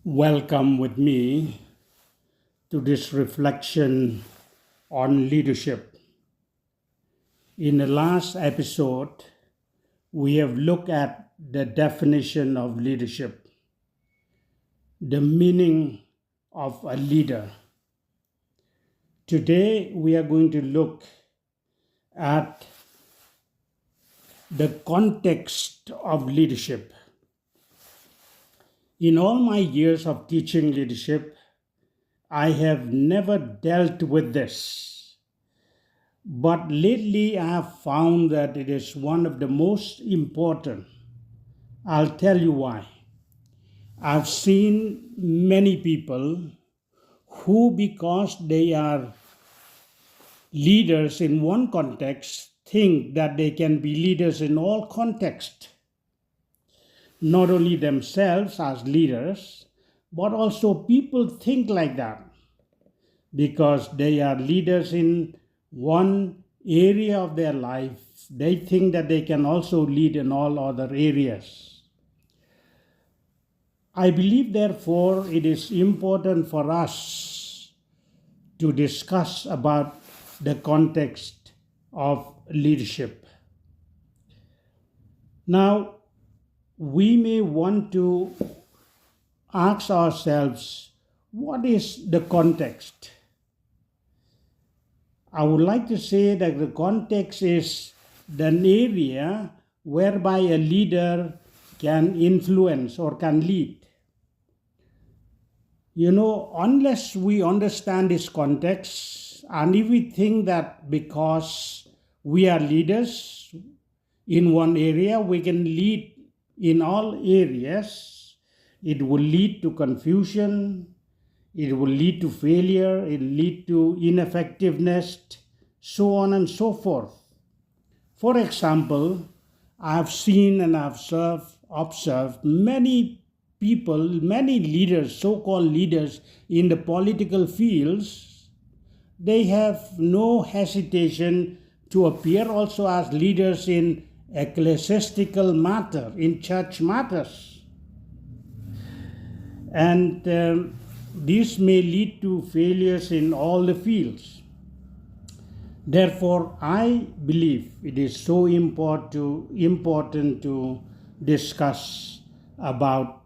Welcome with me to this reflection on leadership. In the last episode, we have looked at the definition of leadership, the meaning of a leader. Today, we are going to look at the context of leadership. In all my years of teaching leadership, I have never dealt with this. But lately, I have found that it is one of the most important. I'll tell you why. I've seen many people who, because they are leaders in one context, think that they can be leaders in all contexts. Not only themselves as leaders, but also people think like that because they are leaders in one area of their life. They think that they can also lead in all other areas. I believe, therefore, it is important for us to discuss about the context of leadership. Now, we may want to ask ourselves, what is the context? I would like to say that the context is an area whereby a leader can influence or can lead. Unless we understand this context, and if we think that because we are leaders in one area, we can lead in all areas, it will lead to confusion, it will lead to failure, it will lead to ineffectiveness, so on and so forth. For example, I have seen and observed many people, many leaders, so-called leaders in the political fields. They have no hesitation to appear also as leaders in ecclesiastical matter, in church matters. And this may lead to failures in all the fields. Therefore, I believe it is so important to discuss about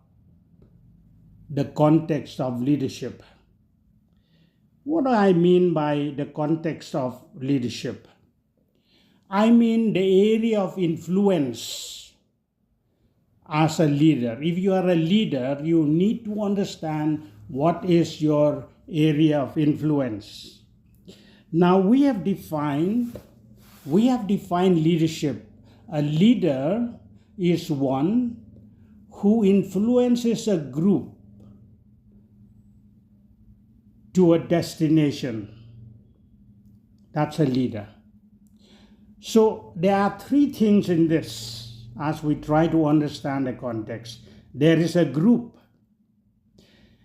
the context of leadership. What do I mean by the context of leadership? I mean the area of influence as a leader. If you are a leader, you need to understand what is your area of influence. Now we have defined leadership. A leader is one who influences a group to a destination. That's a leader. So there are three things in this as we try to understand the context. There is a group,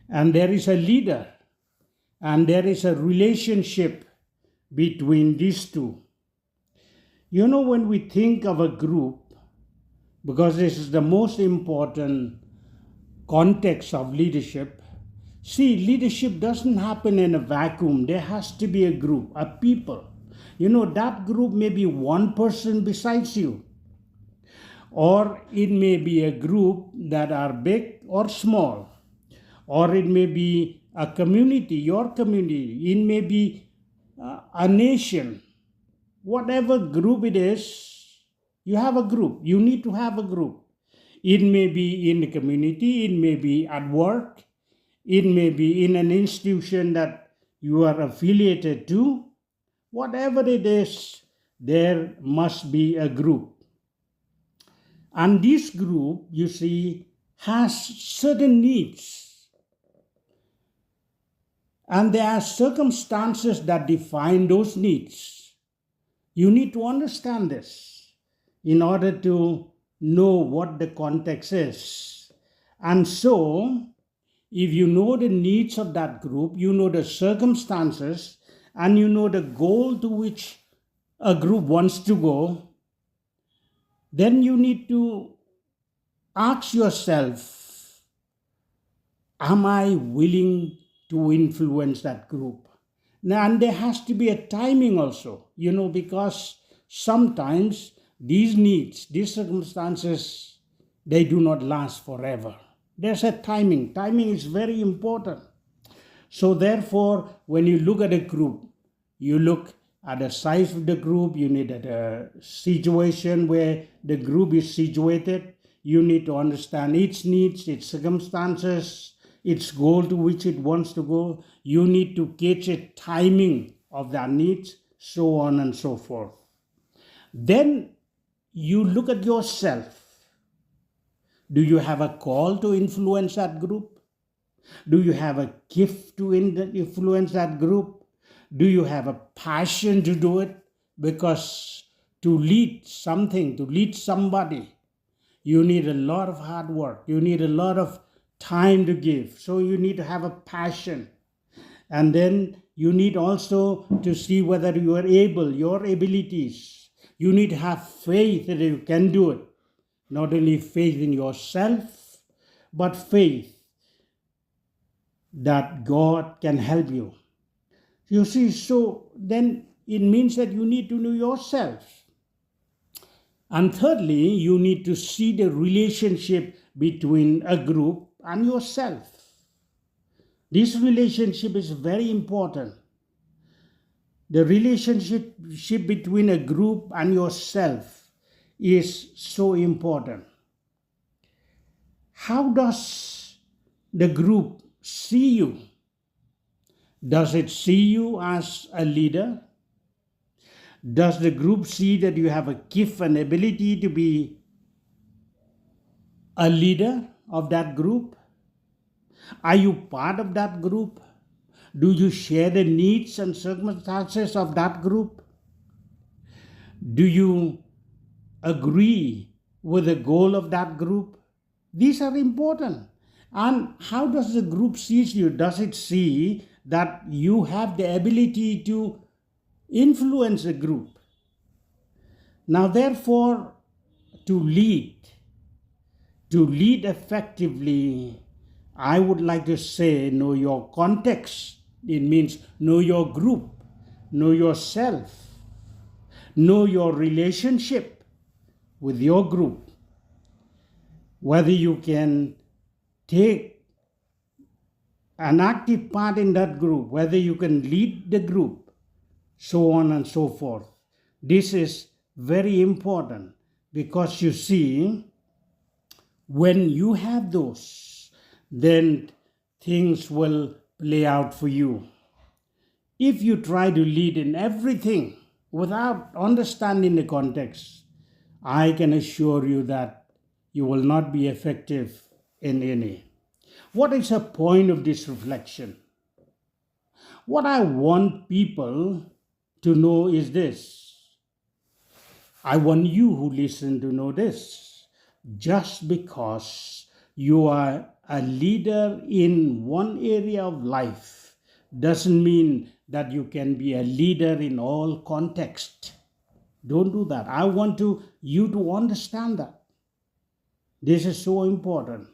and there is a leader, and there is a relationship between these two. When we think of a group, because this is the most important context of leadership, see, leadership doesn't happen in a vacuum. There has to be a group, a people. That group may be one person besides you, or it may be a group that are big or small, or it may be a community, your community, it may be a nation. Whatever group it is, you have a group. You need to have a group. It may be in the community, it may be at work, it may be in an institution that you are affiliated to. Whatever it is, there must be a group. And this group, you see, has certain needs. And there are circumstances that define those needs. You need to understand this in order to know what the context is. And so, if you know the needs of that group, you know the circumstances, and you know the goal to which a group wants to go, then you need to ask yourself, am I willing to influence that group? Now, and there has to be a timing also, because sometimes these needs, these circumstances, they do not last forever. There's a timing. Timing is very important. So therefore, when you look at a group, you look at the size of the group, you need at a situation where the group is situated, you need to understand its needs, its circumstances, its goal to which it wants to go. You need to gauge a timing of their needs, so on and so forth. Then you look at yourself. Do you have a call to influence that group? Do you have a gift to influence that group? Do you have a passion to do it? Because to lead something, to lead somebody, you need a lot of hard work. You need a lot of time to give. So you need to have a passion. And then you need also to see whether you are able, your abilities. You need to have faith that you can do it. Not only faith in yourself, but faith that God can help you. You see, so then it means that you need to know yourself. And thirdly, you need to see the relationship between a group and yourself. This relationship is very important. The relationship between a group and yourself is so important. How does the group see you? Does it see you as a leader? Does the group see that you have a gift and ability to be a leader of that group? Are you part of that group? Do you share the needs and circumstances of that group? Do you agree with the goal of that group? These are important. And how does the group see you? Does it see that you have the ability to influence a group? Now, therefore, to lead effectively, I would like to say, know your context. It means know your group, know yourself, know your relationship with your group, whether you can take an active part in that group, whether you can lead the group, so on and so forth. This is very important because you see, when you have those, then things will play out for you. If you try to lead in everything without understanding the context, I can assure you that you will not be effective in any. What is the point of this reflection? What I want people to know is this. I want you who listen to know this. Just because you are a leader in one area of life doesn't mean that you can be a leader in all contexts. Don't do that. I want you to understand that. This is so important.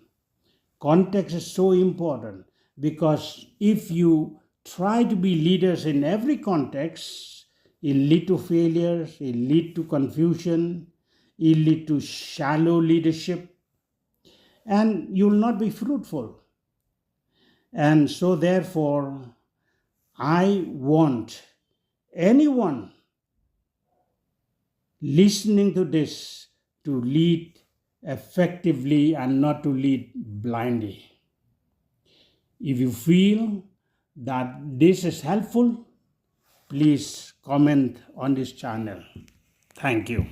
Context is so important because if you try to be leaders in every context, it'll lead to failures, it'll lead to confusion, it'll lead to shallow leadership, and you'll not be fruitful. And so therefore, I want anyone listening to this to lead effectively and not to lead blindly. If you feel that this is helpful, please comment on this channel. Thank you.